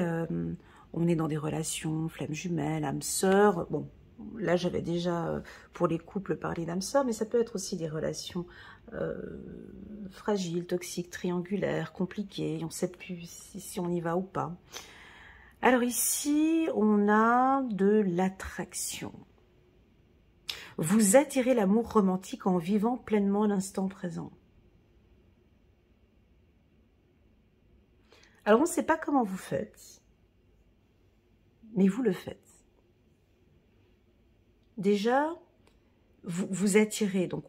on est dans des relations flamme jumelle, âme sœur. Bon, là j'avais déjà pour les couples parlé d'âme sœur, mais ça peut être aussi des relations fragiles, toxiques, triangulaires, compliquées. On ne sait plus si on y va ou pas. Alors ici, on a de l'attraction. Vous attirez l'amour romantique en vivant pleinement l'instant présent. Alors, on ne sait pas comment vous faites, mais vous le faites. Déjà, vous attirez, donc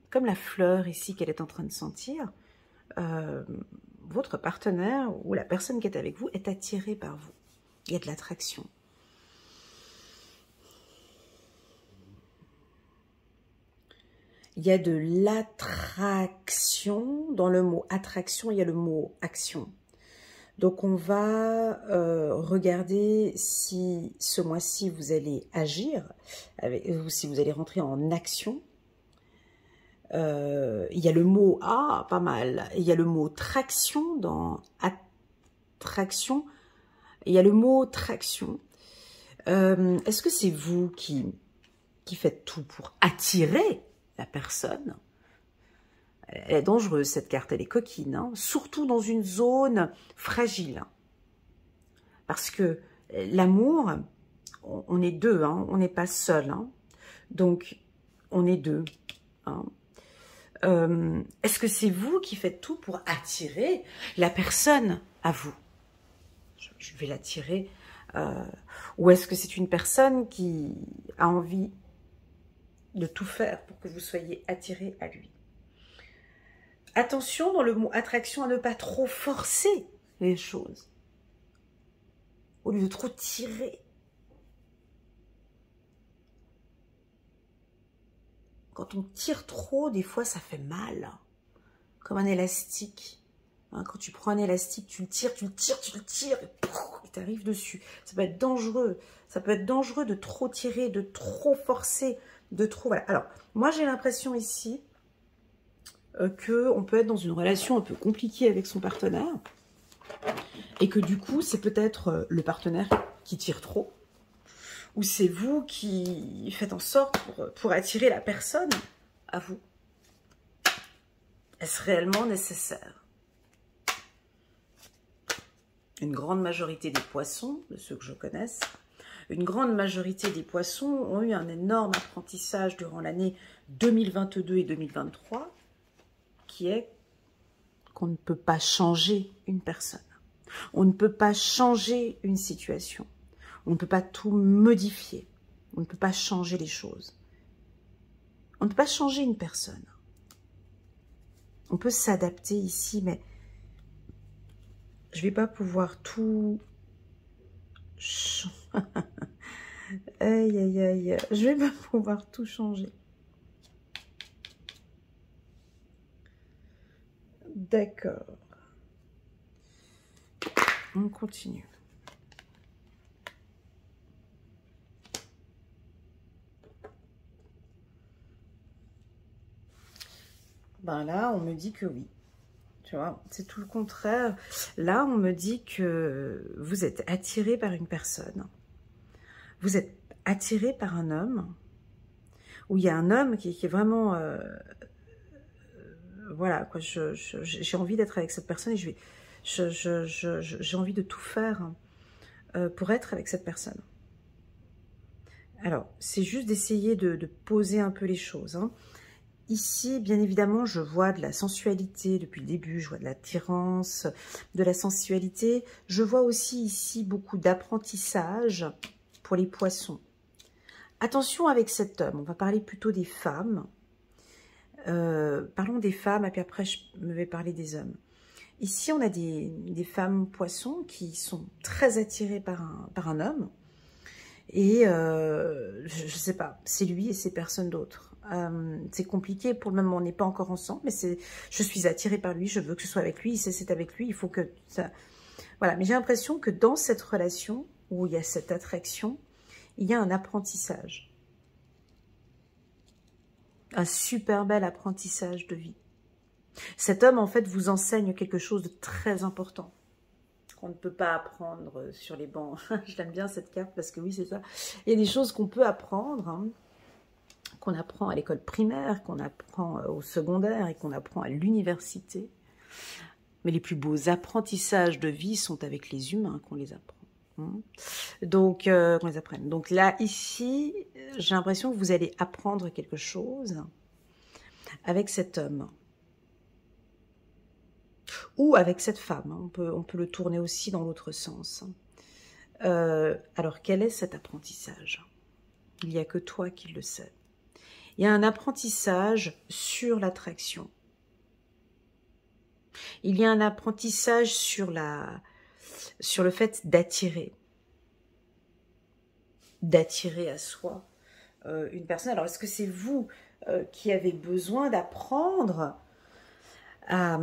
comme la fleur ici qu'elle est en train de sentir, votre partenaire ou la personne qui est avec vous est attirée par vous. Il y a de l'attraction. Il y a de l'attraction. Dans le mot attraction, il y a le mot action. Donc, on va regarder si ce mois-ci, vous allez agir, ou si vous allez rentrer en action. Il y a le mot, pas mal, il y a le mot traction dans attraction, il y a le mot traction. Est-ce que c'est vous qui faites tout pour attirer la personne? Elle est dangereuse, cette carte, elle est coquine, hein, surtout dans une zone fragile. Parce que l'amour, on est deux, hein, on n'est pas seul. Hein, donc, on est deux. Hein. Est-ce que c'est vous qui faites tout pour attirer la personne à vous? Je vais l'attirer. Ou est-ce que c'est une personne qui a envie de tout faire pour que vous soyez attiré à lui? Attention dans le mot attraction à ne pas trop forcer les choses. Au lieu de trop tirer. Quand on tire trop, des fois ça fait mal. Comme un élastique. Hein, quand tu prends un élastique, tu le tires, et tu arrives dessus. Ça peut être dangereux. Ça peut être dangereux de trop tirer, de trop forcer, de trop... Voilà. Alors, moi j'ai l'impression ici qu'on peut être dans une relation un peu compliquée avec son partenaire et que du coup, c'est peut-être le partenaire qui tire trop ou c'est vous qui faites en sorte pour attirer la personne à vous. Est-ce réellement nécessaire? Une grande majorité des poissons, de ceux que je connaisse, une grande majorité des poissons ont eu un énorme apprentissage durant l'année 2022 et 2023 qui est qu'on ne peut pas changer une personne. On ne peut pas changer une situation. On ne peut pas tout modifier. On ne peut pas changer les choses. On ne peut pas changer une personne. On peut s'adapter ici, mais je ne vais pas pouvoir tout... Aïe, aïe, aïe. Je ne vais pas pouvoir tout changer. D'accord. On continue. Ben là, on me dit que oui. Tu vois, c'est tout le contraire. Là, on me dit que vous êtes attiré par une personne. Vous êtes attiré par un homme. Où il y a un homme qui est vraiment... voilà, quoi. J'ai envie d'être avec cette personne et j'ai envie de tout faire pour être avec cette personne. Alors, c'est juste d'essayer de poser un peu les choses. Hein. Ici, bien évidemment, je vois de la sensualité depuis le début, je vois de l'attirance, de la sensualité. Je vois aussi ici beaucoup d'apprentissage pour les poissons. Attention avec cet homme, on va parler plutôt des femmes. Parlons des femmes et puis après je vais parler des hommes. Ici, on a des femmes poissons qui sont très attirées par un homme. Et je ne sais pas, c'est lui et c'est personne d'autre. C'est compliqué pour le moment, on n'est pas encore ensemble, mais je suis attirée par lui, je veux que ce soit avec lui, c'est avec lui, il faut que ça... Voilà, mais j'ai l'impression que dans cette relation, où il y a cette attraction, il y a un apprentissage. Un super bel apprentissage de vie. Cet homme, en fait, vous enseigne quelque chose de très important. Qu'on ne peut pas apprendre sur les bancs. Je l'aime bien cette carte parce que oui, c'est ça. Il y a des choses qu'on peut apprendre, hein, qu'on apprend à l'école primaire, qu'on apprend au secondaire et qu'on apprend à l'université. Mais les plus beaux apprentissages de vie sont avec les humains qu'on les apprend. Donc, comment ils apprennent? Donc là, ici, j'ai l'impression que vous allez apprendre quelque chose avec cet homme. Ou avec cette femme. On peut le tourner aussi dans l'autre sens. Alors, quel est cet apprentissage? Il n'y a que toi qui le sais. Il y a un apprentissage sur l'attraction. Il y a un apprentissage sur le fait d'attirer. D'attirer à soi une personne. Alors, est-ce que c'est vous qui avez besoin d'apprendre à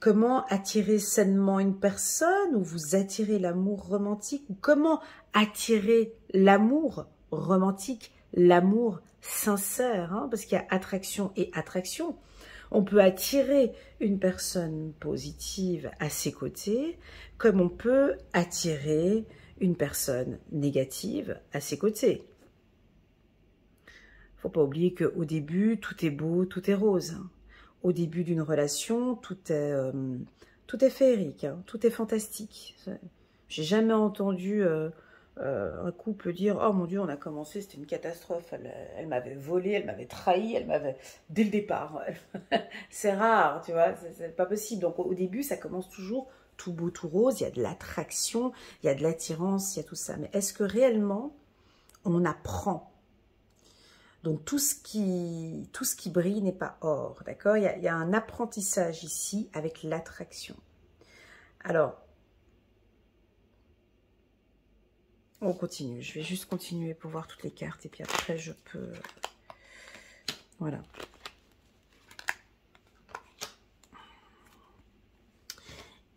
comment attirer sainement une personne, ou vous attirez l'amour romantique, ou comment attirer l'amour romantique, l'amour sincère, hein, parce qu'il y a attraction et attraction. On peut attirer une personne positive à ses côtés, comme on peut attirer une personne négative à ses côtés. Il ne faut pas oublier qu'au début, tout est beau, tout est rose. Au début d'une relation, tout est féerique, hein, tout est fantastique. J'ai jamais entendu un couple dire « Oh mon Dieu, on a commencé, c'était une catastrophe, elle m'avait volé, elle m'avait trahi, elle m'avait... » Dès le départ, c'est rare, tu vois, c'est pas possible. Donc au début, ça commence toujours tout beau, tout rose, il y a de l'attraction, il y a de l'attirance, il y a tout ça. Mais est-ce que réellement, on apprend ? Donc tout ce qui brille n'est pas or, d'accord? Il y a un apprentissage ici avec l'attraction. Alors, on continue. Je vais juste continuer pour voir toutes les cartes et puis après je peux... Voilà.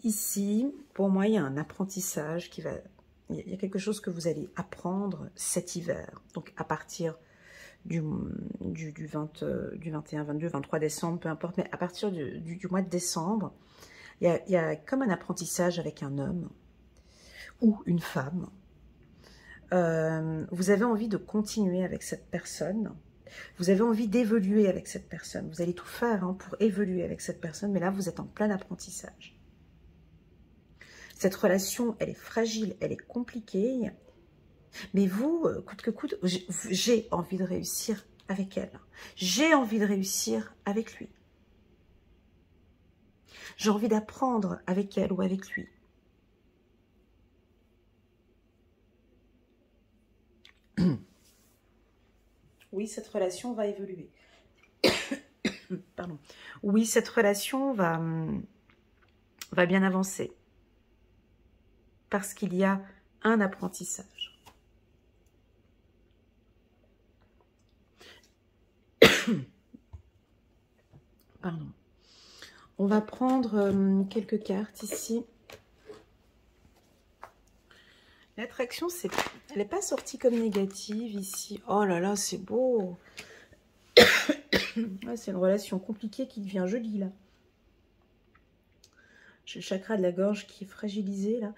Ici, pour moi, il y a un apprentissage qui va... Il y a quelque chose que vous allez apprendre cet hiver. Donc à partir du 21, 22, 23 décembre, peu importe, mais à partir du mois de décembre, il y a comme un apprentissage avec un homme ou une femme. Vous avez envie de continuer avec cette personne, vous avez envie d'évoluer avec cette personne, vous allez tout faire hein, pour évoluer avec cette personne, mais là vous êtes en plein apprentissage. Cette relation, elle est fragile, elle est compliquée, mais vous, coûte que coûte, j'ai envie de réussir avec elle. J'ai envie de réussir avec lui. J'ai envie d'apprendre avec elle ou avec lui. Oui, cette relation va évoluer. Pardon. Oui, cette relation va bien avancer. Parce qu'il y a un apprentissage. Pardon. On va prendre quelques cartes ici. L'attraction, elle n'est pas sortie comme négative ici. Oh là là, c'est beau. Ouais, c'est une relation compliquée qui devient jolie là. J'ai le chakra de la gorge qui est fragilisé là.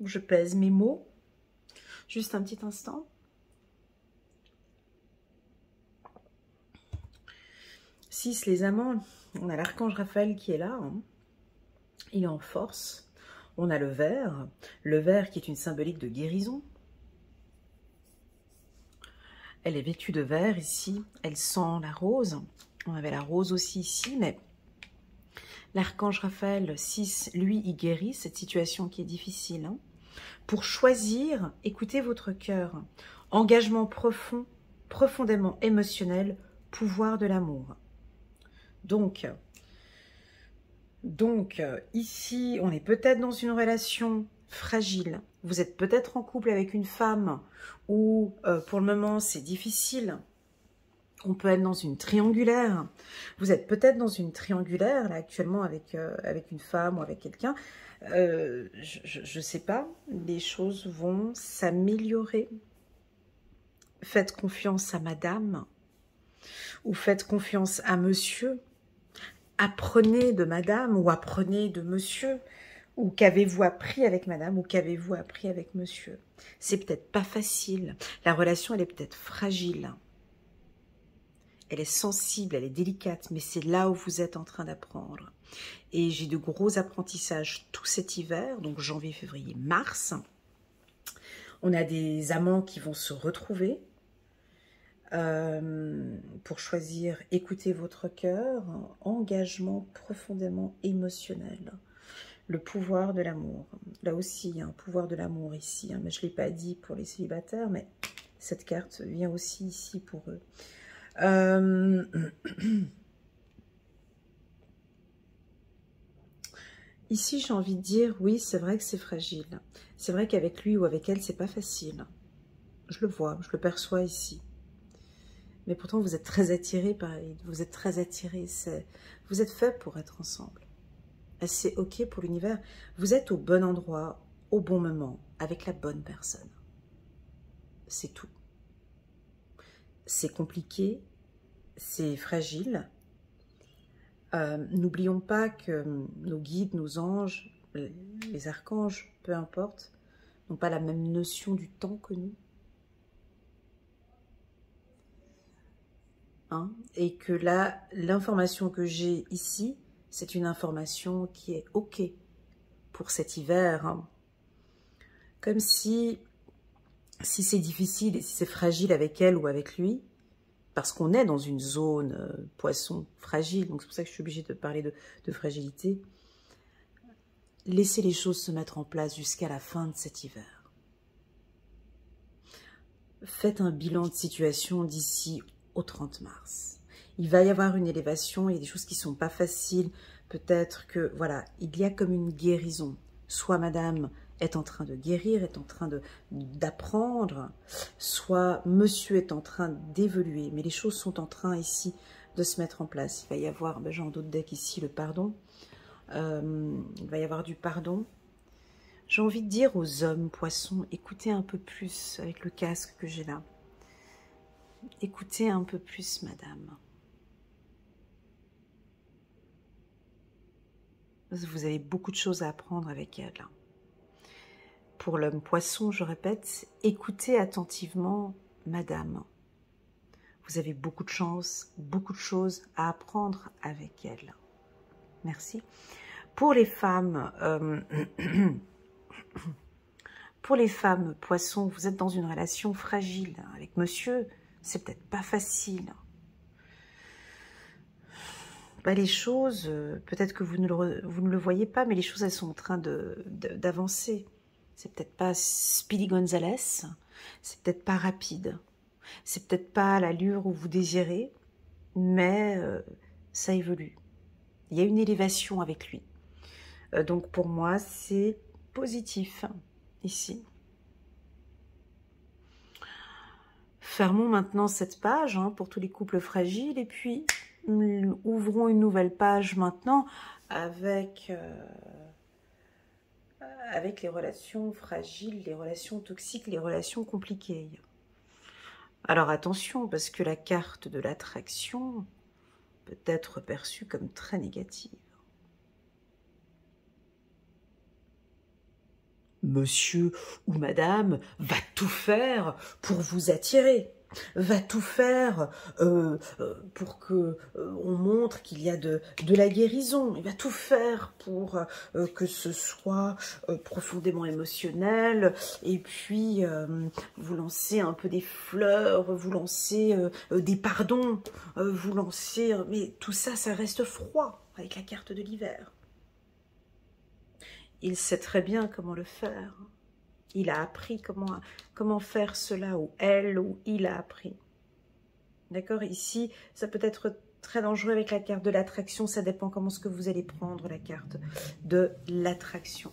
Je pèse mes mots. Juste un petit instant. 6, les amants. On a l'archange Raphaël qui est là. Hein. Il est en force. On a le vert qui est une symbolique de guérison. Elle est vêtue de vert ici. Elle sent la rose. On avait la rose aussi ici, mais l'archange Raphaël 6, lui, il guérit cette situation qui est difficile. Hein. Pour choisir, écoutez votre cœur. Engagement profond, profondément émotionnel, pouvoir de l'amour. Donc, ici, on est peut-être dans une relation fragile. Vous êtes peut-être en couple avec une femme où, pour le moment, c'est difficile. On peut être dans une triangulaire. Vous êtes peut-être dans une triangulaire, là, actuellement, avec une femme ou avec quelqu'un. Je ne sais pas. Les choses vont s'améliorer. Faites confiance à madame ou faites confiance à monsieur. Apprenez de madame ou apprenez de monsieur, ou qu'avez-vous appris avec madame ou qu'avez-vous appris avec monsieur. C'est peut-être pas facile, la relation elle est peut-être fragile, elle est sensible, elle est délicate, mais c'est là où vous êtes en train d'apprendre. Et j'ai de gros apprentissages tout cet hiver, donc janvier, février, mars. On a des amants qui vont se retrouver pour choisir écouter votre cœur, engagement profondément émotionnel. Le pouvoir de l'amour. Là aussi, il y a un pouvoir de l'amour ici. Mais je ne l'ai pas dit pour les célibataires, mais cette carte vient aussi ici pour eux. Ici, j'ai envie de dire, oui, c'est vrai que c'est fragile. C'est vrai qu'avec lui ou avec elle, c'est pas facile. Je le vois, je le perçois ici. Mais pourtant, vous êtes très attirés par lui. Vous êtes très attirés. Vous êtes faits pour être ensemble. C'est OK pour l'univers. Vous êtes au bon endroit, au bon moment, avec la bonne personne. C'est tout. C'est compliqué, c'est fragile. N'oublions pas que nos guides, nos anges, les archanges, peu importe, n'ont pas la même notion du temps que nous. Hein? Et que là, l'information que j'ai ici, c'est une information qui est OK pour cet hiver. Hein. Comme si c'est difficile et si c'est fragile avec elle ou avec lui, parce qu'on est dans une zone poisson fragile, donc c'est pour ça que je suis obligée de parler de fragilité, laissez les choses se mettre en place jusqu'à la fin de cet hiver. Faites un bilan de situation d'ici au 30 mars. Il va y avoir une élévation, il y a des choses qui ne sont pas faciles, peut-être que, voilà, il y a comme une guérison. Soit madame est en train de guérir, est en train d'apprendre, soit monsieur est en train d'évoluer, mais les choses sont en train ici de se mettre en place. Il va y avoir, ben, j'en doute deck ici, le pardon. Il va y avoir du pardon. J'ai envie de dire aux hommes poissons, écoutez un peu plus avec le casque que j'ai là. Écoutez un peu plus, madame. Vous avez beaucoup de choses à apprendre avec elle. Pour l'homme poisson, je répète, écoutez attentivement, madame. Vous avez beaucoup de chance, beaucoup de choses à apprendre avec elle. Merci. Pour les femmes, poissons, vous êtes dans une relation fragile avec monsieur. C'est peut-être pas facile. Bah, les choses, peut-être que vous ne le voyez pas, mais les choses, elles sont en train d'avancer. C'est peut-être pas Speedy Gonzales, c'est peut-être pas rapide, c'est peut-être pas l'allure où vous désirez, mais ça évolue. Il y a une élévation avec lui. Donc pour moi, c'est positif ici. Fermons maintenant cette page hein, pour tous les couples fragiles et puis ouvrons une nouvelle page maintenant avec les relations fragiles, les relations toxiques, les relations compliquées. Alors attention, parce que la carte de l'attraction peut être perçue comme très négative. Monsieur ou madame va tout faire pour vous attirer, va tout faire pour que on montre qu'il y a de la guérison, il va tout faire pour que ce soit profondément émotionnel, et puis vous lancez un peu des fleurs, vous lancez des pardons, vous lancez... mais tout ça, ça reste froid avec la carte de l'hiver. Il sait très bien comment le faire. Il a appris comment faire cela, ou elle, ou il a appris. D'accord? Ici, ça peut être très dangereux avec la carte de l'attraction. Ça dépend comment est-ce que vous allez prendre la carte de l'attraction.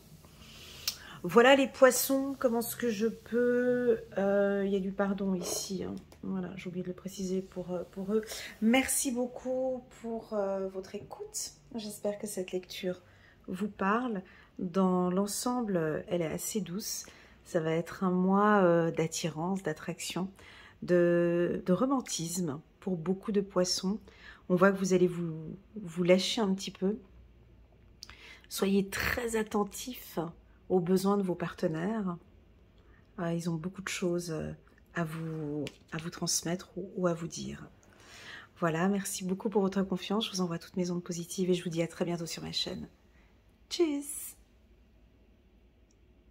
Voilà les poissons, comment est-ce que je peux... il y a du pardon ici. Hein. Voilà, j'ai oublié de le préciser pour eux. Merci beaucoup pour votre écoute. J'espère que cette lecture vous parle. Dans l'ensemble, elle est assez douce. Ça va être un mois d'attirance, d'attraction, de romantisme pour beaucoup de poissons. On voit que vous allez vous lâcher un petit peu. Soyez très attentifs aux besoins de vos partenaires. Ils ont beaucoup de choses à vous transmettre ou à vous dire. Voilà, merci beaucoup pour votre confiance. Je vous envoie toutes mes ondes positives et je vous dis à très bientôt sur ma chaîne. Tchuss!